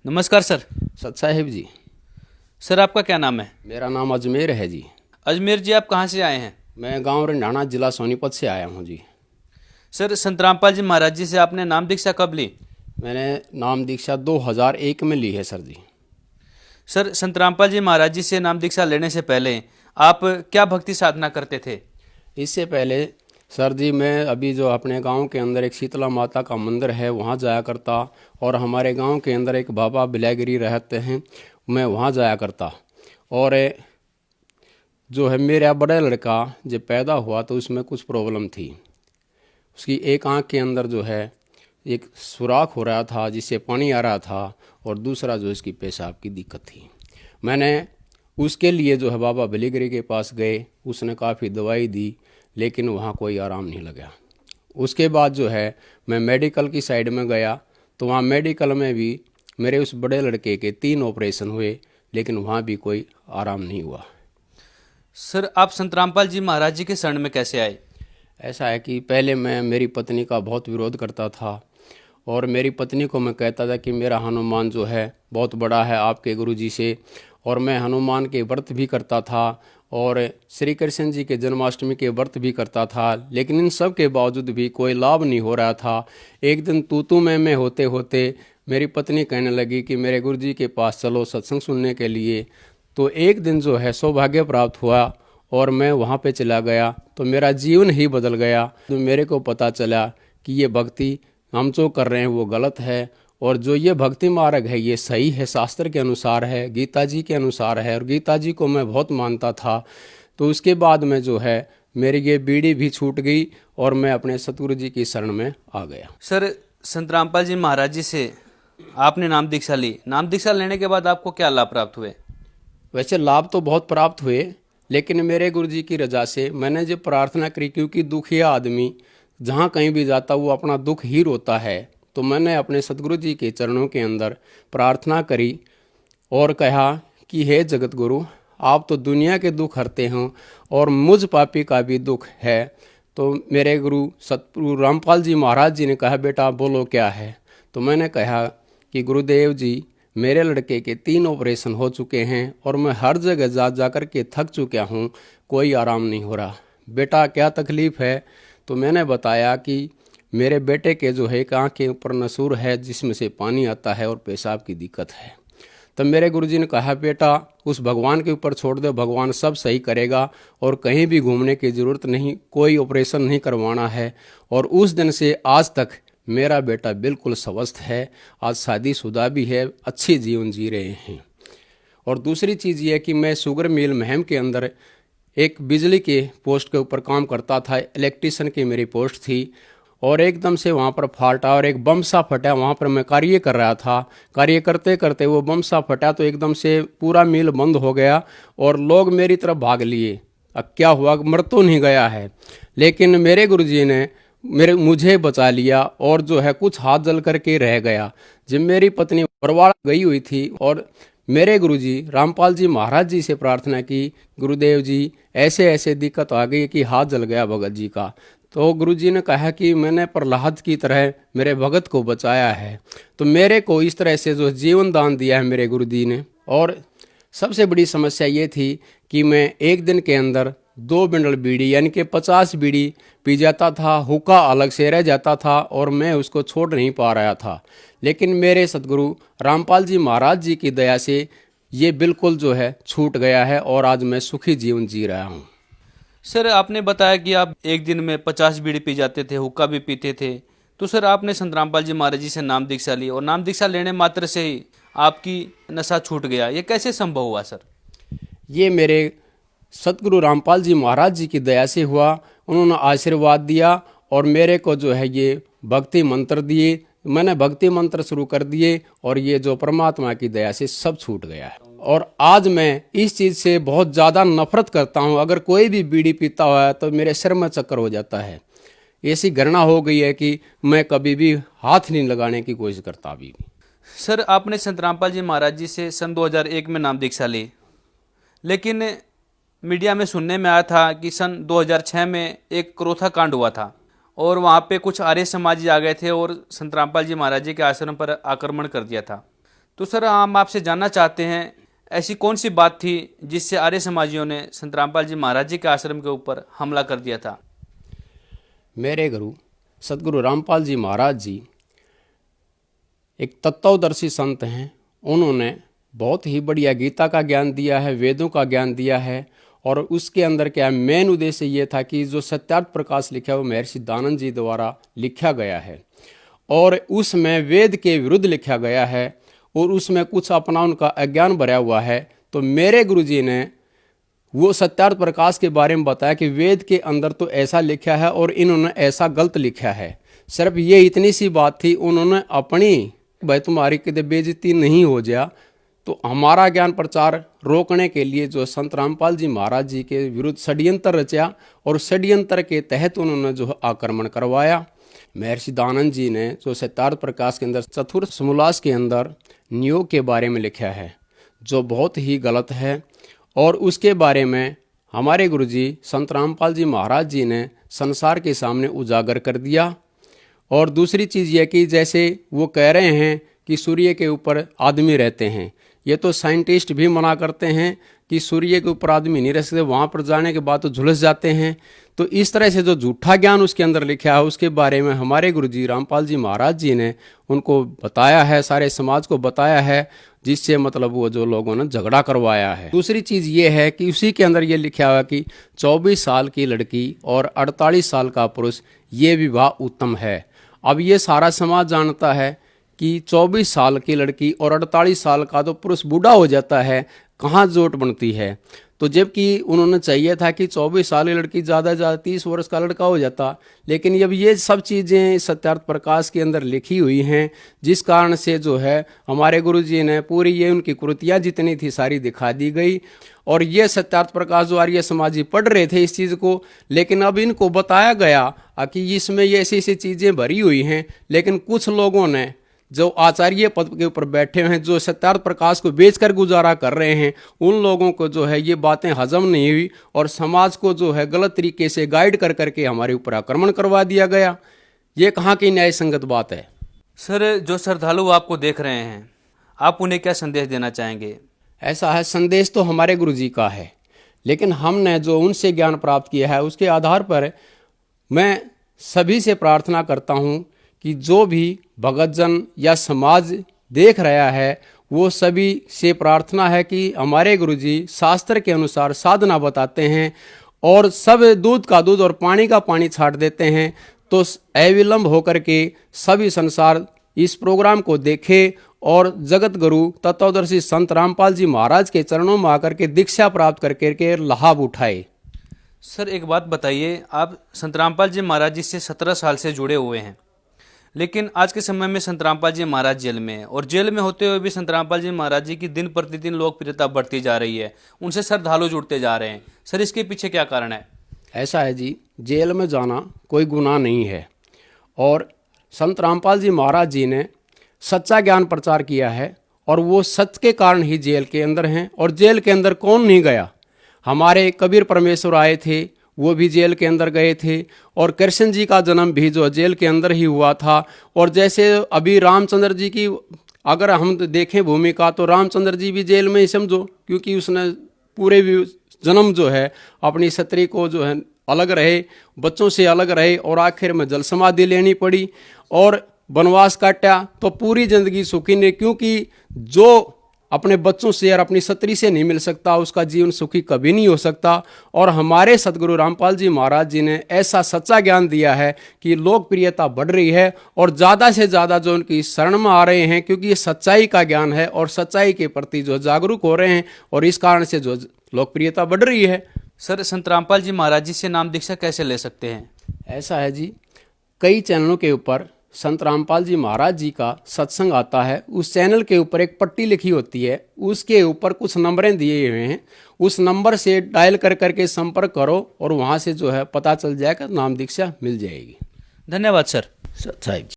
नमस्कार सर। सत साहिब जी। सर आपका क्या नाम है? मेरा नाम अजमेर है जी। अजमेर जी, आप कहाँ से आए हैं? मैं गांव रंडाना, जिला सोनीपत से आया हूं जी। सर संत रामपाल जी महाराज जी से आपने नाम दीक्षा कब ली? मैंने नाम दीक्षा 2001 में ली है सर जी। सर संत रामपाल जी महाराज जी से नाम दीक्षा लेने से पहले आप क्या भक्ति साधना करते थे? इससे पहले सर जी मैं अभी जो अपने गांव के अंदर एक शीतला माता का मंदिर है वहां जाया करता, और हमारे गांव के अंदर एक बाबा बिलायगिरी रहते हैं, मैं वहां जाया करता। और जो है मेरा बड़ा लड़का जब पैदा हुआ तो उसमें कुछ प्रॉब्लम थी। उसकी एक आंख के अंदर जो है एक सुराख हो रहा था जिससे पानी आ रहा था, और दूसरा जो इसकी पेशाब की दिक्कत थी। मैंने उसके लिए जो है बाबा बिलीगिरी के पास गए, उसने काफ़ी दवाई दी लेकिन वहाँ कोई आराम नहीं लगा। उसके बाद जो है मैं मेडिकल की साइड में गया, तो वहाँ मेडिकल में भी मेरे उस बड़े लड़के के 3 ऑपरेशन हुए लेकिन वहाँ भी कोई आराम नहीं हुआ। सर आप संत रामपाल जी महाराज जी के शरण में कैसे आए? ऐसा है कि पहले मैं मेरी पत्नी का बहुत विरोध करता था, और मेरी पत्नी को मैं कहता था कि मेरा हनुमान जो है बहुत बड़ा है आपके गुरुजी से, और मैं हनुमान के व्रत भी करता था और श्री कृष्ण जी के जन्माष्टमी के व्रत भी करता था, लेकिन इन सब के बावजूद भी कोई लाभ नहीं हो रहा था। एक दिन तू मैं होते होते मेरी पत्नी कहने लगी कि मेरे गुरुजी के पास चलो सत्संग सुनने के लिए। तो एक दिन जो है सौभाग्य प्राप्त हुआ और मैं वहाँ पे चला गया, तो मेरा जीवन ही बदल गया। तो मेरे को पता चला कि ये भक्ति हम जो कर रहे हैं वो गलत है, और जो ये भक्ति मार्ग है ये सही है, शास्त्र के अनुसार है, गीता जी के अनुसार है, और गीता जी को मैं बहुत मानता था। तो उसके बाद में जो है मेरी ये बीड़ी भी छूट गई और मैं अपने सतगुरु जी की शरण में आ गया। सर संत रामपाल जी महाराज जी से आपने नाम दीक्षा ली, नाम दीक्षा लेने के बाद आपको क्या लाभ प्राप्त हुए? वैसे लाभ तो बहुत प्राप्त हुए, लेकिन मेरे गुरु जी की रजा से मैंने जब प्रार्थना करी, क्योंकि दुखिया आदमी जहाँ कहीं भी जाता वो अपना दुख ही रोता है, तो मैंने अपने सतगुरु जी के चरणों के अंदर प्रार्थना करी और कहा कि हे जगत गुरु, आप तो दुनिया के दुख हरते हो और मुझ पापी का भी दुख है। तो मेरे गुरु सतगुरु रामपाल जी महाराज जी ने कहा बेटा बोलो क्या है। तो मैंने कहा कि गुरुदेव जी मेरे लड़के के 3 ऑपरेशन हो चुके हैं और मैं हर जगह जा कर के थक चुका हूँ, कोई आराम नहीं हो रहा। बेटा क्या तकलीफ़ है? तो मैंने बताया कि मेरे बेटे के जो है एक आँख के ऊपर नसूर है जिसमें से पानी आता है और पेशाब की दिक्कत है। तब मेरे गुरुजी ने कहा बेटा उस भगवान के ऊपर छोड़ दो, भगवान सब सही करेगा और कहीं भी घूमने की ज़रूरत नहीं, कोई ऑपरेशन नहीं करवाना है। और उस दिन से आज तक मेरा बेटा बिल्कुल स्वस्थ है, आज शादीशुदा भी है, अच्छी जीवन जी रहे हैं। और दूसरी चीज़ ये है कि मैं शुगर मिल महम के अंदर एक बिजली के पोस्ट के ऊपर काम करता था, इलेक्ट्रीशियन की मेरी पोस्ट थी, और एकदम से वहाँ पर फाटा और एक बम सा फटा। वहाँ पर मैं कार्य कर रहा था, कार्य करते करते वो बम सा फटा तो एकदम से पूरा मिल बंद हो गया और लोग मेरी तरफ भाग लिए। अब क्या हुआ, मर तो नहीं गया है, लेकिन मेरे गुरुजी ने मुझे बचा लिया और जो है कुछ हाथ जल करके रह गया। जब मेरी पत्नी बरवाड़ा गई हुई थी और मेरे गुरुजी रामपाल जी महाराज जी से प्रार्थना की, गुरुदेव जी ऐसे ऐसे दिक्कत आ गई कि हाथ जल गया भगत जी का। तो गुरुजी ने कहा कि मैंने प्रहलाद की तरह मेरे भगत को बचाया है। तो मेरे को इस तरह से जो जीवन दान दिया है मेरे गुरुजी ने। और सबसे बड़ी समस्या ये थी कि मैं एक दिन के अंदर 2 बंडल बीड़ी यानी कि 50 बीड़ी पी जाता था, हुक्का अलग से रह जाता था और मैं उसको छोड़ नहीं पा रहा था। लेकिन मेरे सतगुरु रामपाल जी महाराज जी की दया से ये बिल्कुल जो है छूट गया है और आज मैं सुखी जीवन जी रहा हूँ। सर आपने बताया कि आप एक दिन में 50 बीड़ी पी जाते थे, हुक्का भी पीते थे, तो सर आपने संत रामपाल जी महाराज जी से नाम दीक्षा ली और नाम दीक्षा लेने मात्र से ही आपकी नशा छूट गया, ये कैसे संभव हुआ सर? ये मेरे सतगुरु रामपाल जी महाराज जी की दया से हुआ। उन्होंने आशीर्वाद दिया और मेरे को जो है ये भक्ति मंत्र दिए, मैंने भक्ति मंत्र शुरू कर दिए और ये जो परमात्मा की दया से सब छूट गया है। और आज मैं इस चीज़ से बहुत ज़्यादा नफरत करता हूँ। अगर कोई भी बीड़ी पीता हुआ है तो मेरे सिर में चक्कर हो जाता है। ऐसी घृणा हो गई है कि मैं कभी भी हाथ नहीं लगाने की कोशिश करता अभी भी। सर आपने संत रामपाल जी महाराज जी से सन 2001 में नाम दीक्षा ली, लेकिन मीडिया में सुनने में आया था कि सन 2006 में एक क्रोथा कांड हुआ था और वहाँ पे कुछ आर्य समाजी आ गए थे और संत रामपाल जी महाराज जी के आश्रम पर आक्रमण कर दिया था। तो सर हम आपसे जानना चाहते हैं, ऐसी कौन सी बात थी जिससे आर्य समाजियों ने संत रामपाल जी महाराज जी के आश्रम के ऊपर हमला कर दिया था? मेरे गुरु सदगुरु रामपाल जी महाराज जी एक तत्वदर्शी संत हैं। उन्होंने बहुत ही बढ़िया गीता का ज्ञान दिया है, वेदों का ज्ञान दिया है, और उसके अंदर क्या मेन उद्देश्य ये था कि जो सत्यार्थ प्रकाश लिखा है वो महर्षि दानंद जी द्वारा लिखा गया है, और उसमें वेद के विरुद्ध लिखा गया है, और उसमें कुछ अपना उनका अज्ञान भरा हुआ है। तो मेरे गुरुजी ने वो सत्यार्थ प्रकाश के बारे में बताया कि वेद के अंदर तो ऐसा लिखा है और इन्होंने ऐसा गलत लिखा है। सिर्फ ये इतनी सी बात थी, उन्होंने अपनी भाई तुम्हारी कितने बेइज्जती नहीं हो जाए, तो हमारा ज्ञान प्रचार रोकने के लिए जो संत रामपाल जी महाराज जी के विरुद्ध षड्यंत्र रचा, और षड्यंत्र के तहत उन्होंने जो आक्रमण करवाया। महर्षि दानंद जी ने जो सत्यार्थ प्रकाश के अंदर चतुर्थ समोल्लास के अंदर नियोग के बारे में लिखा है, जो बहुत ही गलत है, और उसके बारे में हमारे गुरुजी संत रामपाल जी महाराज जी ने संसार के सामने उजागर कर दिया। और दूसरी चीज़ यह कि जैसे वो कह रहे हैं कि सूर्य के ऊपर आदमी रहते हैं, ये तो साइंटिस्ट भी मना करते हैं कि सूर्य के ऊपर आदमी नहीं रह सकते, वहाँ पर जाने के बाद तो झुलस जाते हैं। तो इस तरह से जो झूठा ज्ञान उसके अंदर लिखा है, उसके बारे में हमारे गुरुजी रामपाल जी महाराज जी ने उनको बताया है, सारे समाज को बताया है, जिससे मतलब वो जो लोगों ने झगड़ा करवाया है। दूसरी चीज़ ये है कि उसी के अंदर ये लिखा हुआ कि 24 साल की लड़की और 48 साल का पुरुष ये विवाह उत्तम है। अब ये सारा समाज जानता है कि 24 साल की लड़की और 48 साल का तो पुरुष बूढ़ा हो जाता है, कहाँ जोट बनती है। तो जबकि उन्होंने चाहिए था कि 24 साल की लड़की ज़्यादा 30 वर्ष का लड़का हो जाता, लेकिन जब ये सब चीज़ें सत्यार्थ प्रकाश के अंदर लिखी हुई हैं, जिस कारण से जो है हमारे गुरुजी ने पूरी ये उनकी कृतियाँ जितनी थी सारी दिखा दी गई। और ये सत्यार्थ प्रकाश जो आर्य समाजी पढ़ रहे थे इस चीज़ को, लेकिन अब इनको बताया गया कि इसमें ये ऐसी ऐसी चीज़ें भरी हुई हैं, लेकिन कुछ लोगों ने जो आचार्य पद के ऊपर बैठे हैं, जो सत्यार्थ प्रकाश को बेचकर गुजारा कर रहे हैं, उन लोगों को जो है ये बातें हजम नहीं हुई, और समाज को जो है गलत तरीके से गाइड कर करके हमारे ऊपर आक्रमण करवा दिया गया। ये कहाँ की न्याय संगत बात है? सर, जो श्रद्धालु आपको देख रहे हैं, आप उन्हें क्या संदेश देना चाहेंगे? ऐसा है, संदेश तो हमारे गुरुजी का है, लेकिन हमने जो उनसे ज्ञान प्राप्त किया है उसके आधार पर मैं सभी से प्रार्थना करता हूँ कि जो भी भगतजन या समाज देख रहा है, वो सभी से प्रार्थना है कि हमारे गुरुजी शास्त्र के अनुसार साधना बताते हैं, और सब दूध का दूध और पानी का पानी छाट देते हैं। तो अविलंब होकर के सभी संसार इस प्रोग्राम को देखे और जगत गुरु तत्वदर्शी संत रामपाल जी महाराज के चरणों में आकर के दीक्षा प्राप्त करके के लाभ उठाए। सर, एक बात बताइए, आप संत रामपाल जी महाराज जी से 17 साल से जुड़े हुए हैं, लेकिन आज के समय में संत रामपाल जी महाराज जेल में है, और जेल में होते हुए भी संत रामपाल जी महाराज जी की दिन प्रतिदिन लोकप्रियता बढ़ती जा रही है, उनसे श्रद्धालु जुड़ते जा रहे हैं। सर, इसके पीछे क्या कारण है? ऐसा है जी, जेल में जाना कोई गुनाह नहीं है, और संत रामपाल जी महाराज जी ने सच्चा ज्ञान प्रचार किया है, और वो सत्य के कारण ही जेल के अंदर हैं। और जेल के अंदर कौन नहीं गया? हमारे कबीर परमेश्वर आए थे, वो भी जेल के अंदर गए थे, और कृष्ण जी का जन्म भी जो जेल के अंदर ही हुआ था। और जैसे अभी रामचंद्र जी की अगर हम देखें भूमिका, तो रामचंद्र जी भी जेल में ही समझो, क्योंकि उसने पूरे भी जन्म जो है अपनी स्त्री को जो है अलग रहे, बच्चों से अलग रहे, और आखिर में जल समाधि लेनी पड़ी और वनवास काटा। तो पूरी जिंदगी सुखी नहीं, क्योंकि जो अपने बच्चों से और अपनी स्त्री से नहीं मिल सकता, उसका जीवन सुखी कभी नहीं हो सकता। और हमारे सदगुरु रामपाल जी महाराज जी ने ऐसा सच्चा ज्ञान दिया है कि लोकप्रियता बढ़ रही है, और ज़्यादा से ज़्यादा जो उनकी शरण में आ रहे हैं, क्योंकि ये सच्चाई का ज्ञान है और सच्चाई के प्रति जो जागरूक हो रहे हैं, और इस कारण से जो लोकप्रियता बढ़ रही है। सर, संत रामपाल जी महाराज जी से नाम दीक्षा कैसे ले सकते हैं? ऐसा है जी, कई चैनलों के ऊपर संत रामपाल जी महाराज जी का सत्संग आता है। उस चैनल के ऊपर एक पट्टी लिखी होती है, उसके ऊपर कुछ नंबरें दिए हुए हैं, उस नंबर से डायल कर करके संपर्क करो, और वहाँ से जो है पता चल जाएगा, नाम दीक्षा मिल जाएगी। धन्यवाद सर। साहिब।